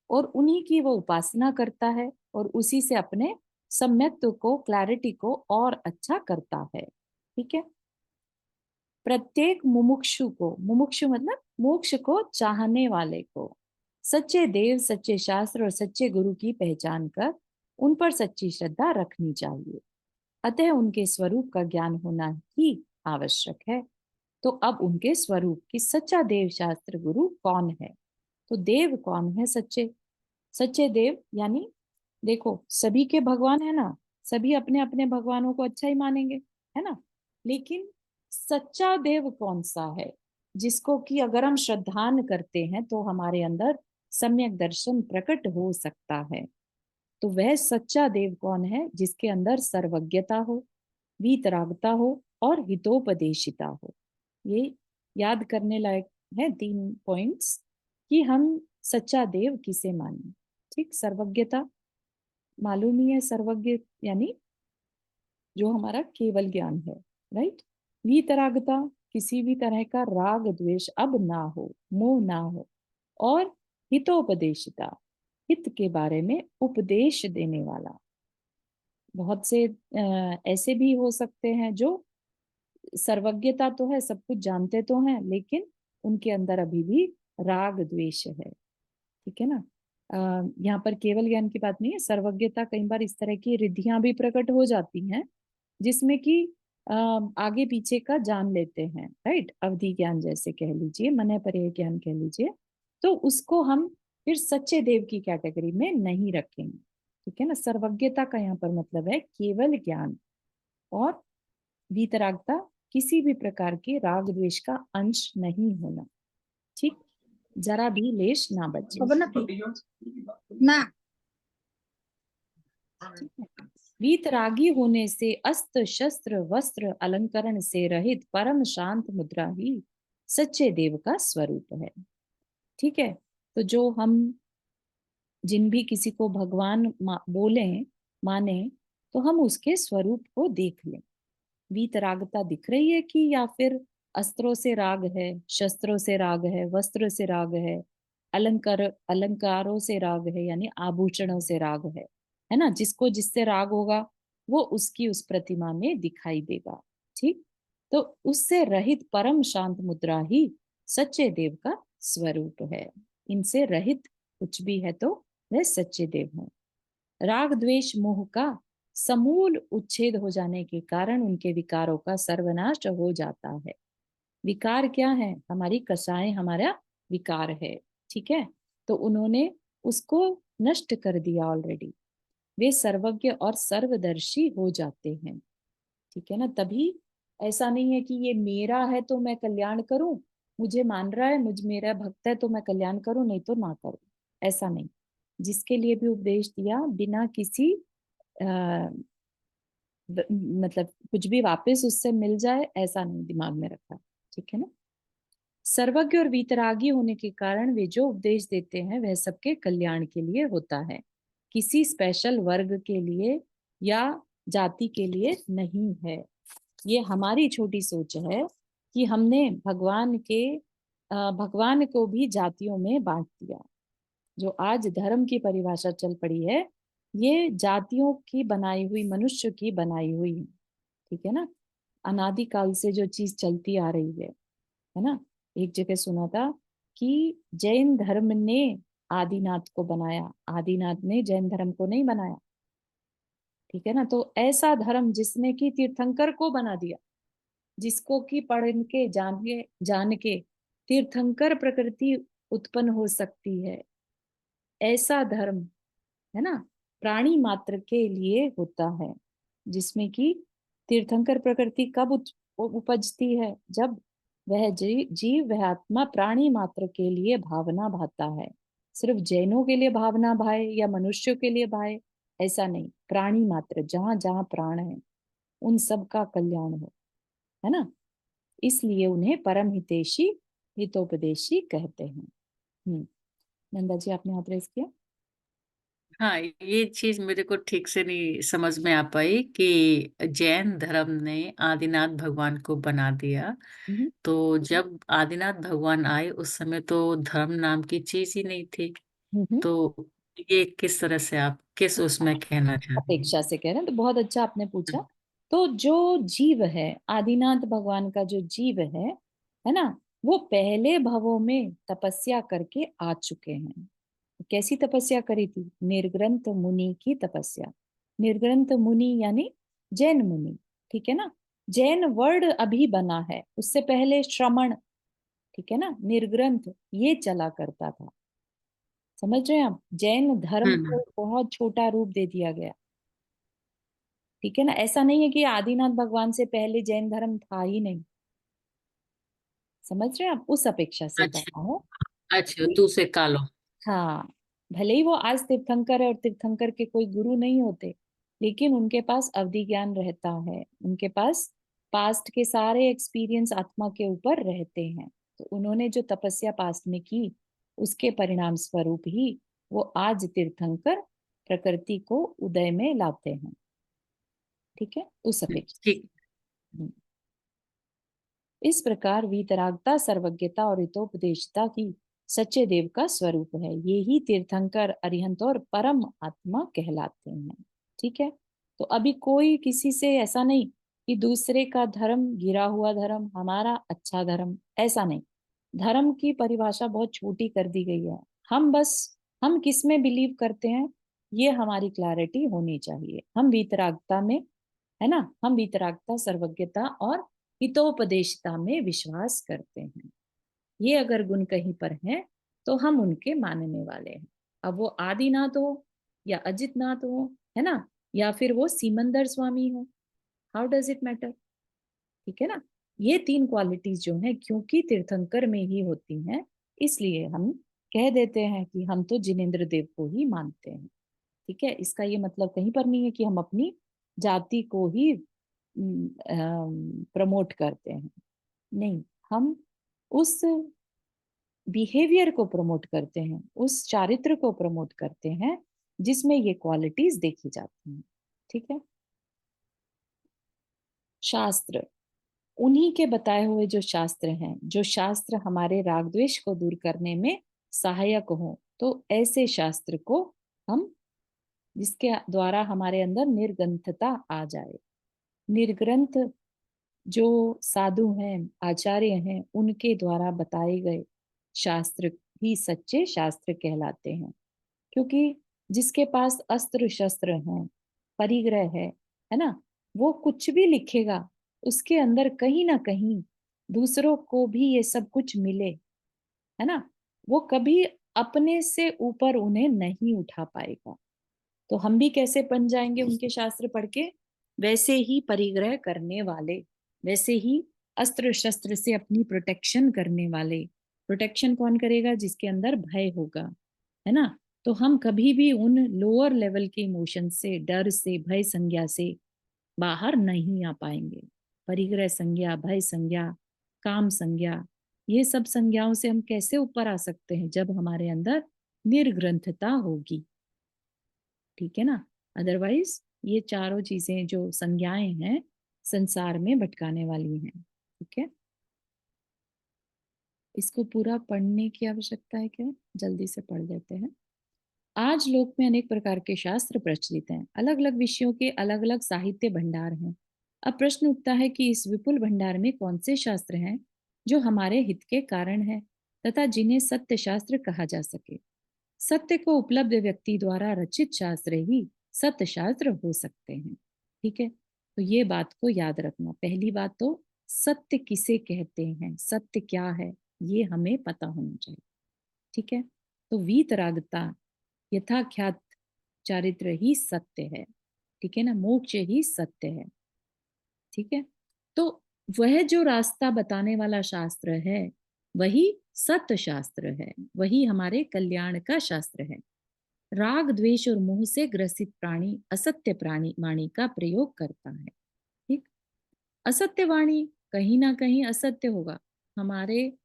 और उन्हीं की वो उपासना करता है और उसी से अपने सम्यक्त्व को, क्लैरिटी को और अच्छा करता है। ठीक है, प्रत्येक मुमुक्षु को, मुमुक्षु मतलब मोक्ष को चाहने वाले को, सच्चे देव, सच्चे शास्त्र और सच्चे गुरु की पहचान कर उन पर सच्ची श्रद्धा रखनी चाहिए। अतः उनके स्वरूप का ज्ञान होना ही आवश्यक है। तो अब उनके स्वरूप की, सच्चा देव शास्त्र गुरु कौन है, तो देव कौन है सच्चे, सच्चे देव यानी देखो सभी के भगवान है ना, सभी अपने अपने भगवानों को अच्छा ही मानेंगे, है ना, लेकिन सच्चा देव कौन सा है, जिसको कि अगर हम श्रद्धान करते हैं तो हमारे अंदर सम्यक दर्शन प्रकट हो सकता है। तो वह सच्चा देव कौन है, जिसके अंदर सर्वज्ञता हो, वीतरागता हो और हितोपदेशिता हो। ये याद करने लायक है 3 पॉइंट्स कि हम सच्चा देव किसे माने। ठीक, सर्वज्ञता मालूम ही है, सर्वज्ञ यानी जो हमारा केवल ज्ञान है, राइट। वीतरागता, किसी भी तरह का राग द्वेष अब ना हो, मोह ना हो। और हितोपदेशिता, हित के बारे में उपदेश देने वाला। बहुत से ऐसे भी हो सकते हैं जो सर्वज्ञता तो है, सब कुछ जानते तो हैं, लेकिन उनके अंदर अभी भी राग द्वेष है। ठीक है ना, यहाँ पर केवल ज्ञान की बात नहीं है, सर्वज्ञता कई बार इस तरह की रिद्धियां भी प्रकट हो जाती हैं जिसमें कि आगे पीछे का जान लेते हैं, राइट, अवधि ज्ञान जैसे कह लीजिए, मन पर्याय ज्ञान कह लीजिए, तो उसको हम फिर सच्चे देव की कैटेगरी में नहीं रखेंगे। ठीक है ना, सर्वज्ञता का यहाँ पर मतलब है केवल ज्ञान, और वीतरागता किसी भी प्रकार के राग द्वेष का अंश नहीं होना। ठीक, जरा भी लेश ना बचे। ना वीतरागी होने से अस्त्र शस्त्र वस्त्र अलंकरण से रहित परम शांत मुद्रा ही सच्चे देव का स्वरूप है। ठीक है, तो जो हम जिन भी किसी को भगवान बोले माने, तो हम उसके स्वरूप को देख लें। वीतरागता दिख रही है कि, या फिर अस्त्रों से राग है, शस्त्रों से राग है, वस्त्र से राग है, अलंकारों से राग है, यानी आभूषणों से राग है ना, जिसको जिससे राग होगा वो उसकी उस प्रतिमा में दिखाई देगा। ठीक, तो उससे रहित परम शांत मुद्रा ही सच्चे देव का स्वरूप है। इनसे रहित कुछ भी है तो वह सच्चे देव है। राग द्वेष मोह का समूल उच्छेद हो जाने के कारण उनके विकारों का सर्वनाश हो जाता है। विकार क्या है, हमारी कसाएं हमारा विकार है। ठीक है, तो उन्होंने उसको नष्ट कर दिया ऑलरेडी, वे सर्वज्ञ और सर्वदर्शी हो जाते हैं। ठीक है ना, तभी ऐसा नहीं है कि ये मेरा है तो मैं कल्याण करूं, मुझे मान रहा है, मुझ मेरा भक्त है तो मैं कल्याण करूं, नहीं तो ना करूं, ऐसा नहीं। जिसके लिए भी उपदेश दिया बिना किसी मतलब कुछ भी वापस उससे मिल जाए, ऐसा नहीं दिमाग में रखा। ठीक है ना, सर्वज्ञ और वीतरागी होने के कारण वे जो उपदेश देते हैं वह सबके कल्याण के लिए होता है, किसी स्पेशल वर्ग के लिए या जाति के लिए नहीं है। ये हमारी छोटी सोच है कि हमने भगवान को भी जातियों में बांट दिया। जो आज धर्म की परिभाषा चल पड़ी है, ये जातियों की बनाई हुई, मनुष्य की बनाई हुई है। ठीक है ना, अनादिकाल से जो चीज चलती आ रही है ना। एक जगह सुना था कि जैन धर्म ने आदिनाथ को बनाया, आदिनाथ ने जैन धर्म को नहीं बनाया। ठीक है ना, तो ऐसा धर्म जिसने कि तीर्थंकर को बना दिया, जिसको कि पढ़ के जान के तीर्थंकर प्रकृति उत्पन्न हो सकती है, ऐसा धर्म है ना प्राणी मात्र के लिए होता है, जिसमें कि तीर्थंकर प्रकृति कब उपजती है, जब वह जीव वह आत्मा प्राणी मात्र के लिए भावना भाता है। सिर्फ जैनों के लिए भावना भाए या मनुष्यों के लिए भाए, ऐसा नहीं, प्राणी मात्र, जहां जहां प्राण है उन सब का कल्याण हो, है ना। इसलिए उन्हें परम हितैषी हितोपदेशी कहते हैं। नंदा जी, आपने हाथ रेस किया। हाँ, ये चीज मेरे को ठीक से नहीं समझ में आ पाई कि जैन धर्म ने आदिनाथ भगवान को बना दिया। हम्म, तो जब आदिनाथ भगवान आए उस समय तो धर्म नाम की चीज ही नहीं थी। हम्म। तो ये किस तरह से आप किस उसमें कहना चाहते हैं? अपेक्षा से कह रहे हैं, तो बहुत अच्छा आपने पूछा। तो जो जीव है, आदिनाथ भगवान का जो जीव है ना, वो पहले भवों में तपस्या करके आ चुके हैं। कैसी तपस्या करी थी? निर्ग्रंथ मुनि की तपस्या। निर्ग्रंथ मुनि यानी जैन मुनि, ठीक है ना। जैन वर्ड अभी बना है, उससे पहले श्रमण, ठीक है ना, निर्ग्रंथ ये चला करता था। समझ रहे हैं आप? जैन धर्म हम्म। को बहुत छोटा रूप दे दिया गया, ठीक है ना। ऐसा नहीं है कि आदिनाथ भगवान से पहले जैन धर्म था ही नहीं। समझ रहे हैं आप? उस अपेक्षा से कह अच्छा। रहा हूँ अच्छा, कि दूसरे कालो। हाँ, भले ही वो आज तीर्थंकर है और तीर्थंकर के कोई गुरु नहीं होते, लेकिन उनके पास अवधि ज्ञान रहता है, उनके पास पास्ट के सारे एक्सपीरियंस आत्मा के ऊपर रहते हैं। तो उन्होंने जो तपस्या पास्ट में की, उसके परिणाम स्वरूप ही वो आज तीर्थंकर प्रकृति को उदय में लाते हैं, ठीक है, उस अपेक्षा से। ठीक। हम्म। इस प्रकार वीतरागता, सर्वज्ञता और हितोपदेशता की सच्चे देव का स्वरूप है। ये ही तीर्थंकर, अरिहंत और परम आत्मा कहलाते हैं, ठीक है। तो अभी कोई किसी से ऐसा नहीं कि दूसरे का धर्म गिरा हुआ धर्म, हमारा अच्छा धर्म, ऐसा नहीं। धर्म की परिभाषा बहुत छोटी कर दी गई है। हम किस में बिलीव करते हैं, ये हमारी क्लैरिटी होनी चाहिए। हम वीतरागता में, है ना, हम वीतरागता, सर्वज्ञता और हितोपदेशता में विश्वास करते हैं। ये अगर गुण कहीं पर हैं तो हम उनके मानने वाले हैं। अब वो आदिनाथ हो या अजितनाथ हो, है ना, या फिर वो सीमंदर स्वामी हो, हाउ डज इट मैटर, ठीक है ना। ये तीन क्वालिटीज जो हैं, क्योंकि तीर्थंकर में ही होती हैं, इसलिए हम कह देते हैं कि हम तो जिनेंद्र देव को ही मानते हैं, ठीक है। इसका ये मतलब कहीं पर नहीं है कि हम अपनी जाति को ही प्रमोट करते हैं, नहीं। हम उस बिहेवियर को प्रमोट करते हैं, उस चारित्र को प्रमोट करते हैं जिसमें ये क्वालिटीज देखी जाती हैं, ठीक है। शास्त्र, उन्हीं के बताए हुए जो शास्त्र हैं, जो शास्त्र हमारे राग द्वेष को दूर करने में सहायक हो, तो ऐसे शास्त्र को हम, जिसके द्वारा हमारे अंदर निर्ग्रंथता आ जाए। निर्ग्रंथ जो साधु हैं, आचार्य हैं, उनके द्वारा बताए गए शास्त्र ही सच्चे शास्त्र कहलाते हैं। क्योंकि जिसके पास अस्त्र शस्त्र हैं, परिग्रह है ना, वो कुछ भी लिखेगा, उसके अंदर कहीं ना कहीं दूसरों को भी ये सब कुछ मिले, है ना, वो कभी अपने से ऊपर उन्हें नहीं उठा पाएगा। तो हम भी कैसे बन जाएंगे उनके शास्त्र पढ़ के? वैसे ही परिग्रह करने वाले, वैसे ही अस्त्र शस्त्र से अपनी प्रोटेक्शन करने वाले। प्रोटेक्शन कौन करेगा? जिसके अंदर भय होगा, है ना। तो हम कभी भी उन लोअर लेवल के इमोशन से, डर से, भय संज्ञा से बाहर नहीं आ पाएंगे। परिग्रह संज्ञा, भय संज्ञा, काम संज्ञा, ये सब संज्ञाओं से हम कैसे ऊपर आ सकते हैं? जब हमारे अंदर निर्ग्रंथता होगी, ठीक है ना। अदरवाइज ये चारों चीजें जो संज्ञाएं हैं, संसार में भटकाने वाली हैं, ठीक है। इसको पूरा पढ़ने की आवश्यकता है क्या? जल्दी से पढ़ लेते हैं। आज लोक में अनेक प्रकार के शास्त्र प्रचलित हैं, अलग अलग विषयों के अलग अलग साहित्य भंडार हैं। अब प्रश्न उठता है कि इस विपुल भंडार में कौन से शास्त्र हैं जो हमारे हित के कारण हैं तथा जिन्हें सत्य शास्त्र कहा जा सके। सत्य को उपलब्ध व्यक्ति द्वारा रचित शास्त्र ही सत्य शास्त्र हो सकते हैं, ठीक है। तो ये बात को याद रखना। पहली बात तो सत्य किसे कहते हैं, सत्य क्या है, ये हमें पता होना चाहिए, ठीक है। तो वीतरागता, यथाख्यात चारित्र ही सत्य है, ठीक है ना, मोक्ष ही सत्य है, ठीक है। तो वह जो रास्ता बताने वाला शास्त्र है, वही सत्य शास्त्र है, वही हमारे कल्याण का शास्त्र है। राग द्वेष और मोह से ग्रसित प्राणी असत्य प्राणी वाणी का प्रयोग करता है, ठीक। असत्य वाणी, कहीं ना कहीं असत्य होगा। हमारे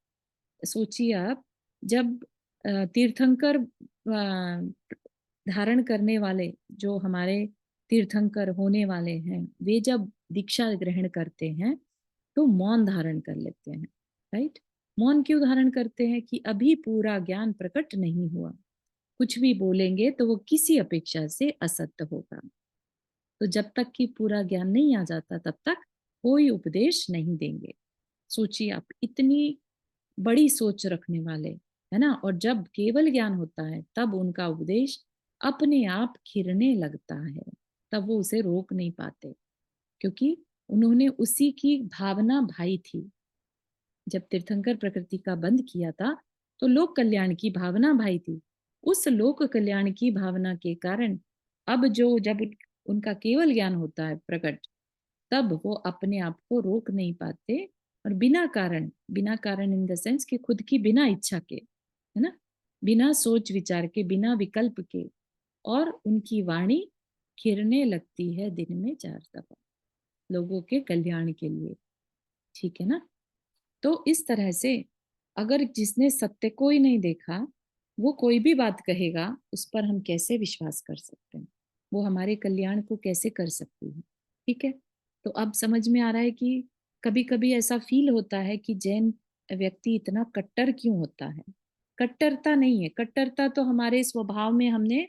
सोचिए आप, जब तीर्थंकर धारण करने वाले, जो हमारे तीर्थंकर होने वाले हैं, वे जब दीक्षा ग्रहण करते हैं तो मौन धारण कर लेते हैं, राइट। मौन क्यों धारण करते हैं? कि अभी पूरा ज्ञान प्रकट नहीं हुआ, कुछ भी बोलेंगे तो वो किसी अपेक्षा से असत्य होगा। तो जब तक कि पूरा ज्ञान नहीं आ जाता तब तक कोई उपदेश नहीं देंगे। सोचिए आप, इतनी बड़ी सोच रखने वाले, है ना। और जब केवल ज्ञान होता है तब उनका उपदेश अपने आप खिरने लगता है, तब वो उसे रोक नहीं पाते, क्योंकि उन्होंने उसी की भावना भाई थी। जब तीर्थंकर प्रकृति का बंद किया था तो लोक कल्याण की भावना भाई थी। उस लोक कल्याण की भावना के कारण अब जो जब उनका केवल ज्ञान होता है प्रकट, तब वो अपने आप को रोक नहीं पाते, और बिना कारण इन द सेंस कि खुद की बिना इच्छा के, है ना, बिना सोच विचार के, बिना विकल्प के, और उनकी वाणी खिरने लगती है दिन में 4 दफा लोगों के कल्याण के लिए, ठीक है ना। तो इस तरह से अगर जिसने सत्य को ही नहीं देखा वो कोई भी बात कहेगा, उस पर हम कैसे विश्वास कर सकते हैं? वो हमारे कल्याण को कैसे कर सकती है? ठीक है। तो अब समझ में आ रहा है कि कभी कभी ऐसा फील होता है कि जैन व्यक्ति इतना कट्टर क्यों होता है। कट्टरता नहीं है, कट्टरता तो हमारे स्वभाव में हमने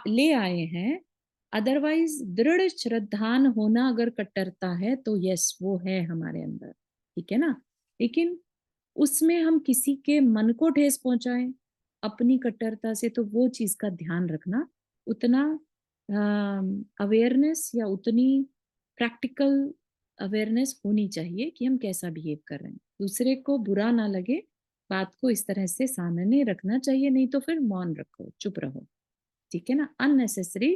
ले आए हैं। अदरवाइज दृढ़ श्रद्धान होना अगर कट्टरता है तो यस, वो है हमारे अंदर, ठीक है ना। लेकिन उसमें हम किसी के मन को ठेस पहुंचाएं अपनी कट्टरता से, तो वो चीज का ध्यान रखना, उतना अवेयरनेस या उतनी प्रैक्टिकल अवेयरनेस होनी चाहिए कि हम कैसा बिहेव कर रहे हैं, दूसरे को बुरा ना लगे, बात को इस तरह से सामने रखना चाहिए। नहीं तो फिर मौन रखो, चुप रहो, ठीक है ना। अननेसेसरी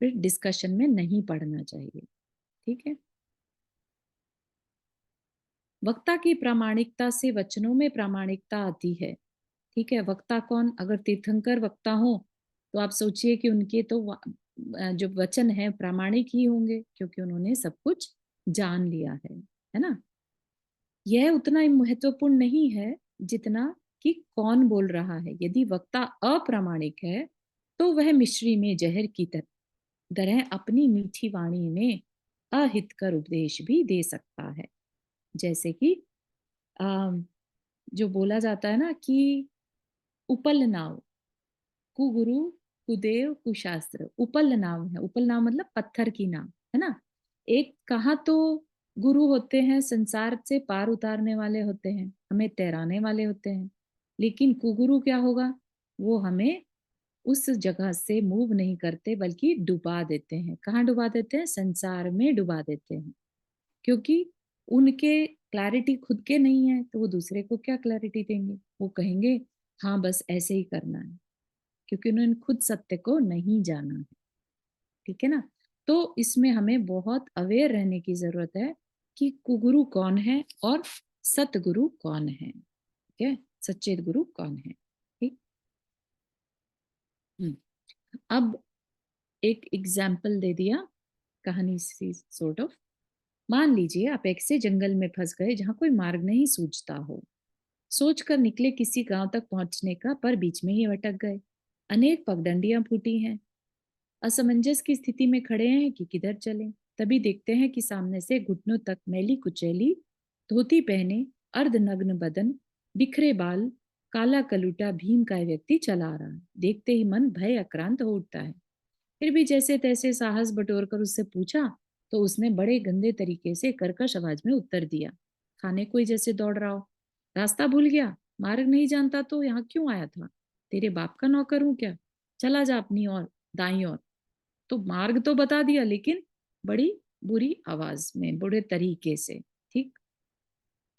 फिर डिस्कशन में नहीं पढ़ना चाहिए, ठीक है। वक्ता की प्रामाणिकता से वचनों में प्रामाणिकता आती है, ठीक है। वक्ता कौन? अगर तीर्थंकर वक्ता हो तो आप सोचिए कि उनके तो जो वचन है प्रामाणिक ही होंगे, क्योंकि उन्होंने सब कुछ जान लिया है ना। यह उतना ही महत्वपूर्ण नहीं है जितना कि कौन बोल रहा है। यदि वक्ता अप्रामाणिक है तो वह मिश्री में जहर की तरह अपनी मीठी वाणी में अहितकर उपदेश भी दे सकता है। जैसे कि जो बोला जाता है ना कि उपल नाव, कुगुरु कुदेव कुशास्त्र। उपल नाव है, उपल नाव मतलब पत्थर की नाव, है ना। एक कहाँ तो गुरु होते हैं, संसार से पार उतारने वाले होते हैं, हमें तैराने वाले होते हैं, लेकिन कुगुरु क्या होगा? वो हमें उस जगह से मूव नहीं करते बल्कि डुबा देते हैं। कहाँ डुबा देते हैं? संसार में डुबा देते हैं, क्योंकि उनके क्लैरिटी खुद के नहीं है तो वो दूसरे को क्या क्लैरिटी देंगे? वो कहेंगे हाँ बस ऐसे ही करना है, क्योंकि उन्होंने खुद सत्य को नहीं जाना है, ठीक है ना। तो इसमें हमें बहुत अवेयर रहने की जरूरत है कि कुगुरु कौन है और सतगुरु कौन है, ठीक है, सच्चे गुरु कौन है, ठीक। अब एक एग्जाम्पल दे दिया कहानी सी सॉर्ट ऑफ। मान लीजिए आप एक से जंगल में फंस गए जहां कोई मार्ग नहीं सूझता हो। सोच कर निकले किसी गांव तक पहुंचने का, पर बीच में ही अटक गए। अनेक पगडंडियां फूटी हैं, असमंजस की स्थिति में खड़े हैं कि किधर चलें। तभी देखते हैं कि सामने से घुटनों तक मैली कुचैली धोती पहने, अर्धनग्न बदन, बिखरे बाल, काला कलूटा भीम का व्यक्ति चला आ रहा है। देखते ही मन भय आक्रांत हो उठता है। फिर भी जैसे तैसे साहस बटोर कर उससे पूछा तो उसने बड़े गंदे तरीके से कर्कश आवाज में उत्तर दिया, खाने कोई जैसे दौड़ रहा हो। रास्ता भूल गया? मार्ग नहीं जानता तो यहाँ क्यों आया था? तेरे बाप का नौकर हूं क्या? चला जा अपनी ओर, दाई ओर। तो मार्ग तो बता दिया, लेकिन बड़ी बुरी आवाज में, बुरे तरीके से, ठीक।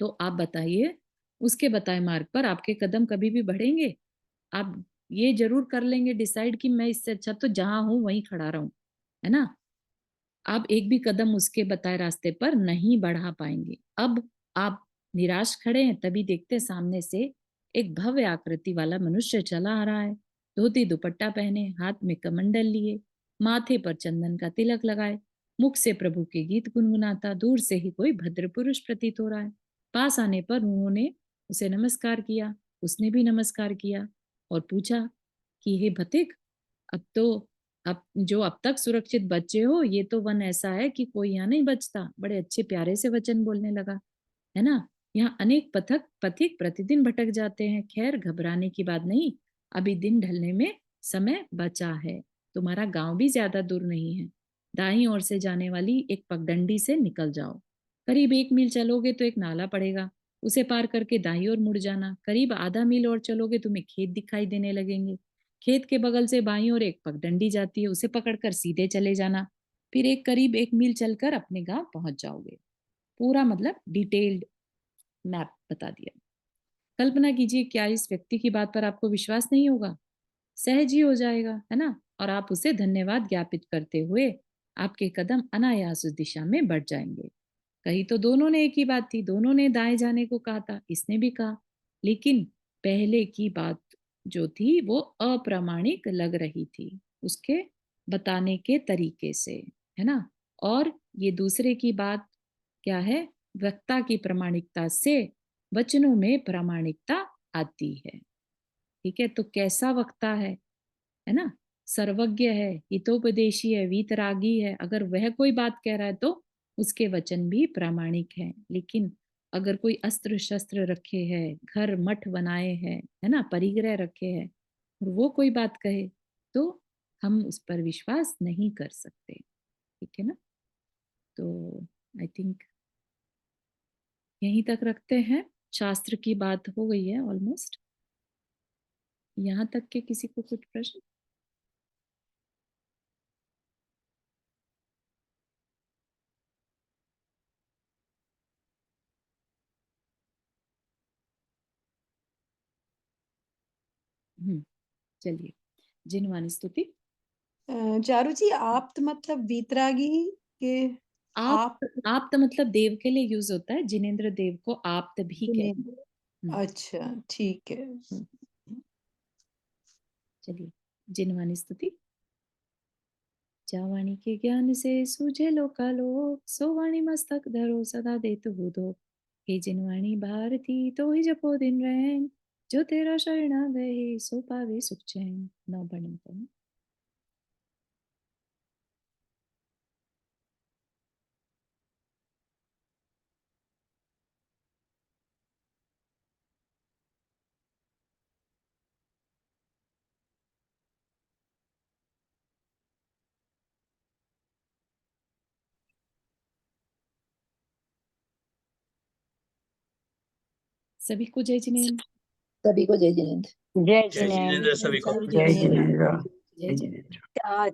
तो आप बताइए, उसके बताए मार्ग पर आपके कदम कभी भी बढ़ेंगे? आप ये जरूर कर लेंगे डिसाइड कि मैं इससे अच्छा तो जहां हूं वहीं खड़ा रहूं, है ना। आप एक भी कदम उसके बताए रास्ते पर नहीं बढ़ा पाएंगे। अब आप निराश खड़े हैं, तभी देखते सामने से एक भव्य आकृति वाला मनुष्य चला आ रहा है। धोती दुपट्टा पहने, हाथ में कमंडल लिए, माथे पर चंदन का तिलक लगाए, मुख से प्रभु के गीत गुनगुनाता दूर से ही कोई भद्र पुरुष प्रतीत हो रहा है। पास आने पर उन्होंने उसे नमस्कार किया, उसने भी नमस्कार किया और पूछा कि हे भतिक, अब जो अब तक सुरक्षित बचे हो, ये तो वन ऐसा है कि कोई यहाँ नहीं बचता। बड़े अच्छे प्यारे से वचन बोलने लगा, है ना। यहाँ अनेक पथिक प्रतिदिन भटक जाते हैं। खैर, घबराने की बात नहीं, अभी दिन ढलने में समय बचा है। तुम्हारा गांव भी ज्यादा दूर नहीं है। दाईं ओर से जाने वाली एक पगडंडी से निकल जाओ। करीब 1 मील चलोगे तो एक नाला पड़ेगा, उसे पार करके दाईं ओर मुड़ जाना। करीब आधा मील और चलोगे तुम्हें खेत दिखाई देने लगेंगे। खेत के बगल से बाईं ओर एक पगडंडी जाती है, उसे पकड़कर सीधे चले जाना। फिर करीब 1 मील चलकर अपने गांव पहुंच जाओगे। पूरा मतलब डिटेल्ड मैप बता दिया। कल्पना कीजिए, क्या इस व्यक्ति की बात पर आपको विश्वास नहीं होगा? सहज ही हो जाएगा, है ना। और आप उसे धन्यवाद ज्ञापित करते हुए आपके कदम अनायास उस दिशा में बढ़ जाएंगे। कहीं तो दोनों ने एक ही बात थी, दोनों ने दाएं जाने को कहा था, इसने भी कहा, लेकिन पहले की बात जो थी वो अप्रामाणिक लग रही थी उसके बताने के तरीके से, है ना। और ये दूसरे की बात क्या है? वक्ता की प्रामाणिकता से वचनों में प्रामाणिकता आती है। ठीक है, तो कैसा वक्ता है ना। सर्वज्ञ है, हितोपदेशी है, वीतरागी है। अगर वह कोई बात कह रहा है तो उसके वचन भी प्रामाणिक है। लेकिन अगर कोई अस्त्र शस्त्र रखे है, घर मठ बनाए हैं, है ना, परिग्रह रखे हैं, और वो कोई बात कहे तो हम उस पर विश्वास नहीं कर सकते। ठीक है ना। तो आई थिंक यहीं तक रखते हैं। शास्त्र की बात हो गई है ऑलमोस्ट। यहाँ तक के किसी को कुछ प्रश्न? चलिए, जिनवानी स्तुति। चारू जी, आप्त मतलब वीतरागी के आप्त मतलब देव के लिए यूज होता है। जिनेंद्र देव को आप्त भी कहते हैं। अच्छा, ठीक है। चलिए, जिनवानी स्तुति। जावाणी के ज्ञान से सूझे लोकालोक, सो वाणी मस्तक धरो सदा देत बुधो। हे जिनवाणी भारती तो ही जपो दिन रैन, जो तेरा शरणा गए सो पावे सुख चैन। नौ बणन करो। सभी को जय जिनेंद्र। सभी को जय जिनेंद्र। जय जय जिनेंद्र जिनेंद्र। सभी को। जय जिनेंद्र। जय जिनेंद्र।